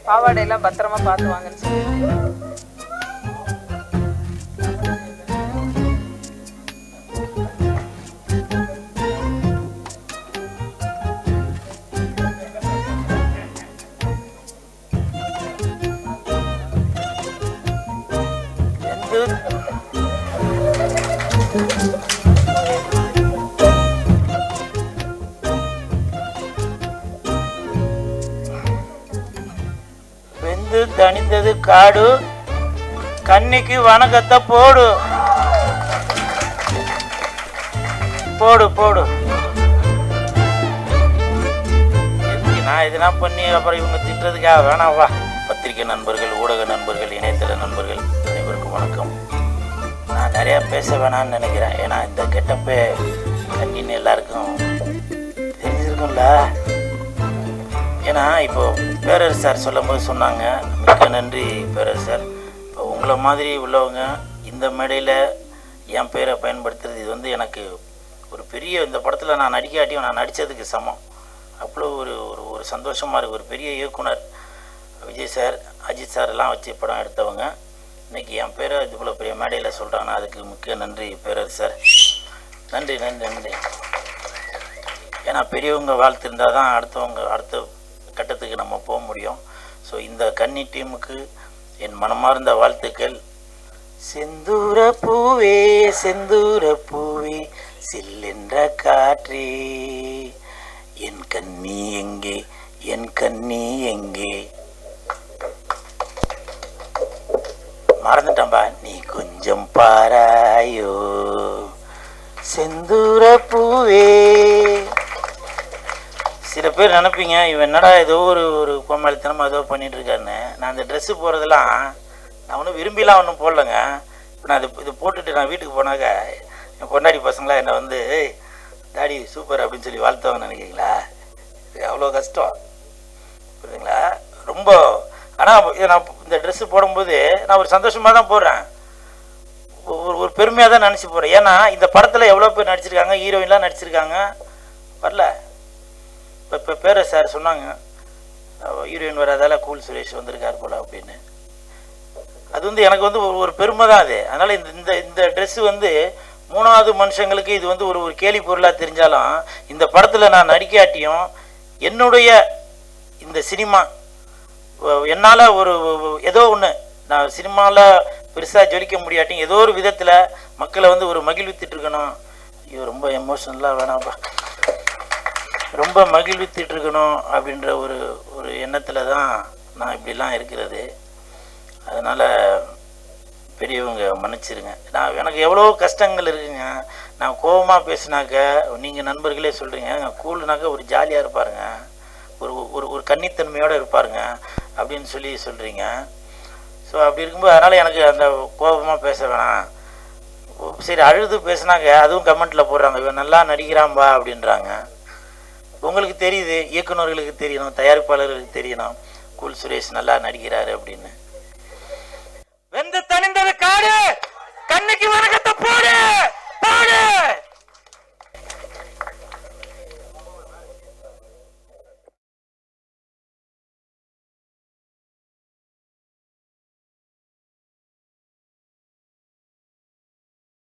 பாவாடையெல்லாம் பத்திரமா பார்த்து வாங்கன்னு சொல்லிட்டு வெந்து தணிந்தது காடு, கன்னிக்கு வணக்கத்தை போடு போடு போடு. எதுக்கு நான் இதெல்லாம் பண்ணி அப்புறம் இவங்க திட்டுறதுக்காக வேணாம் வா. பத்திரிகை நண்பர்கள், ஊடக நண்பர்கள், இணையதள நண்பர்கள் அனைவருக்கும் வணக்கம். நான் நிறையா பேச வேணான்னு நினைக்கிறேன். ஏன்னா இந்த கெட்டப்பே கண்ணின்னு எல்லாருக்கும் தெரிஞ்சிருக்கும்ல. ஏன்னா இப்போ பேரரசு சார் சொல்லும் போது சொன்னாங்க, மிக்க நன்றி பேரரசு சார். இப்போ உங்களை மாதிரி உள்ளவங்க இந்த மேடையில் என் பேரை பயன்படுத்துறது இது வந்து எனக்கு ஒரு பெரிய, இந்த படத்தில் நான் நடிக்காட்டியும் நான் நடித்ததுக்கு சமம். அவ்வளோ ஒரு ஒரு சந்தோஷமாக இருக்குது. ஒரு பெரிய இயக்குனர் விஜய் சார், அஜித் சார் எல்லாம் வச்சு படம் எடுத்தவங்க இன்றைக்கி என் பேரை இதுபோல் பெரிய மேடையில் சொல்கிறாங்கன்னா அதுக்கு மிக்க நன்றி பேரரசு சார். நன்றி நன்றி நன்றி. ஏன்னா பெரியவங்க வாழ்த்து இருந்தால் தான் அடுத்த கட்டத்துக்கு நம்ம போக முடியும். ஸோ இந்த கன்னி டீமுக்கு என் மனமார்ந்த வாழ்த்துக்கள். செந்தூர பூவே செந்தூர பூவே சில்லென்ற காற்றே, என் கன்னி எங்கே என் கன்னி எங்கே. மறந்துட்டம்பா, நீ கொஞ்சம் பாராயோ செந்தூர பூவே. சில பேர் நினைப்பீங்க இவன் என்னடா ஏதோ ஒரு கோமாளித்தனமாக ஏதோ பண்ணிட்டு இருக்காருன்னு. நான் அந்த ட்ரெஸ்ஸு போடுறதெல்லாம் நான் ஒன்றும் விரும்பிலாம் ஒன்றும் போடலைங்க. இப்போ நான் இது போட்டுட்டு நான் வீட்டுக்கு போனாக்க என் பொண்டாடி பசங்களாம் என்னை வந்து தாடி சூப்பர் அப்படின்னு சொல்லி வாழ்த்தவங்க நினைக்கிறீங்களா? அவ்வளோ கஷ்டம் புரியுதுங்களா? ரொம்ப. ஆனால் நான் இந்த ட்ரெஸ்ஸு போடும்போது நான் ஒரு சந்தோஷமாக தான் போடுறேன், ஒரு பெருமையாக தான் நினச்சி போகிறேன். ஏன்னா இந்த படத்தில் எவ்வளோ பேர் நடிச்சிருக்காங்க, ஹீரோயின்லாம் நடிச்சிருக்காங்க வரல. இப்போ பேரரசு சார் சொன்னாங்க ஹீரோயின் வராதால கூல் சுரேஷ் வந்திருக்கார் போல் அப்படின்னு. அது வந்து எனக்கு வந்து ஒரு பெருமை தான் அது. அதனால் இந்த இந்த ட்ரெஸ்ஸு வந்து மூணாவது மனுஷங்களுக்கு இது வந்து ஒரு கேலி பொருளாக தெரிஞ்சாலும் இந்த படத்தில் நான் நடிக்காட்டியும் என்னுடைய இந்த சினிமா என்னால் ஏதோ ஒன்று நான் சினிமாவில் பெருசாக ஜொலிக்க முடியாட்டியும் ஏதோ ஒரு விதத்தில் மக்களை வந்து ஒரு மகிழ்வித்துட்ருக்கணும். ஐயோ ரொம்ப எமோஷனலாக வேணாம்ப்பா, ரொம்ப மகிழ்வித்துட்ருக்கணும் அப்படின்ற ஒரு எண்ணத்தில் தான் நான் இப்படிலாம் இருக்கிறது. அதனால் பெரியவங்க மன்னிச்சிருங்க. எனக்கு எவ்வளோ கஷ்டங்கள் இருக்குங்க. நான் கோபமாக பேசினாக்க நீங்கள் நண்பர்களே சொல்கிறீங்க கூல்னாக்க ஒரு ஜாலியாக இருப்பாருங்க, ஒரு கன்னித்தன்மையோடு இருப்பாருங்க அப்படின்னு சொல்லி சொல்கிறீங்க. ஸோ அப்படி இருக்கும்போது அதனால் எனக்கு அந்த கோபமாக பேச வேணாம். சரி அழுது பேசினாக்க அதுவும் கமெண்ட்டில் போடுறாங்க இவன் நல்லா நடிக்கிறான்பா அப்படின்றாங்க. உங்களுக்கு தெரியுது, இயக்குநர்களுக்கு தெரியணும், தயாரிப்பாளர்களுக்கு தெரியணும் கூல் சுரேஷ் நல்லா நடிக்கிறாரு அப்படின்னு.